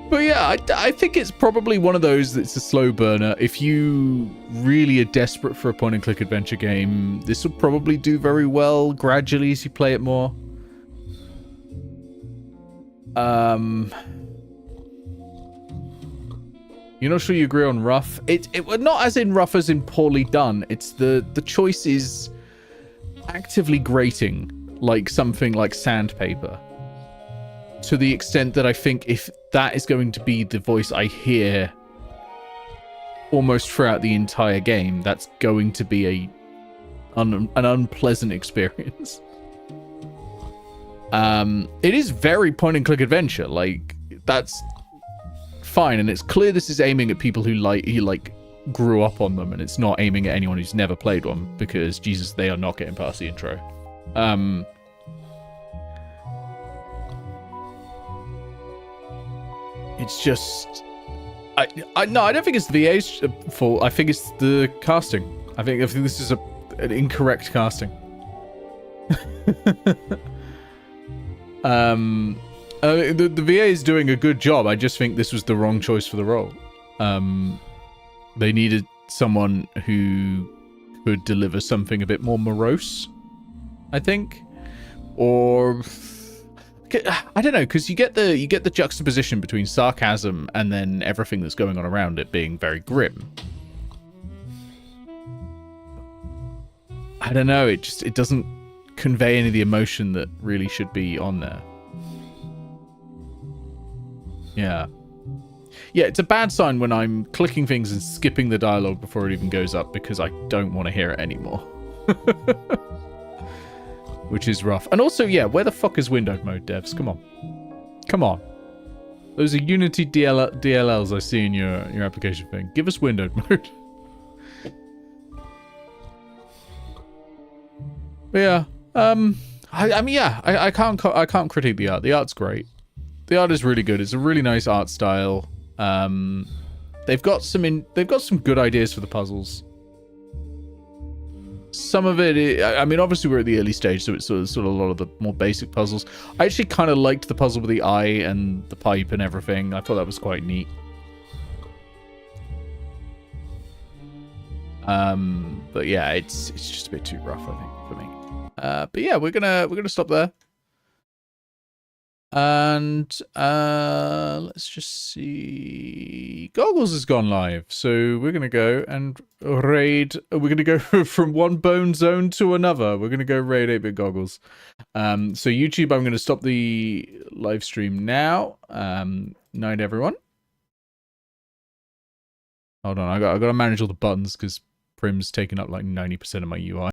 But yeah, I think it's probably one of those that's a slow burner. If you really are desperate for a point-and-click adventure game, this will probably do very well gradually as you play it more. You're not sure you agree on rough? It not as in rough as in poorly done. It's the choice is actively grating, like something like sandpaper. To the extent that I think if that is going to be the voice I hear almost throughout the entire game, that's going to be an unpleasant experience. It is very point-and-click adventure. Like, that's fine, and it's clear this is aiming at people who grew up on them, and it's not aiming at anyone who's never played one, because Jesus, they are not getting past the intro. It's just, I don't think it's the VA's fault. I think it's the casting. I think this is an incorrect casting. The VA is doing a good job. I just think this was the wrong choice for the role. They needed someone who could deliver something a bit more morose, I think, or I don't know, because you get the juxtaposition between sarcasm and then everything that's going on around it being very grim. I don't know. It doesn't convey any of the emotion that really should be on there. Yeah. Yeah, it's a bad sign when I'm clicking things and skipping the dialogue before it even goes up because I don't want to hear it anymore. Which is rough. And also, yeah, where the fuck is windowed mode, devs? Come on. Come on. Those are Unity DLLs I see in your application thing. Give us windowed mode. But yeah. I mean, yeah, I can't critique the art. The art's great. The art is really good. It's a really nice art style. They've got some good ideas for the puzzles. Some of it, I mean, obviously we're at the early stage, so it's sort of a lot of the more basic puzzles. I actually kind of liked the puzzle with the eye and the pipe and everything. I thought that was quite neat. But yeah, it's just a bit too rough, I think, for me. But yeah, we're gonna stop there. And let's just see. Goggles has gone live, so we're gonna go and raid. We're gonna go from one bone zone to another. We're gonna go raid 8-bit Goggles. So YouTube, I'm gonna stop the live stream now. Night, everyone. Hold on, I gotta manage all the buttons because Prim's taking up like 90% of my UI.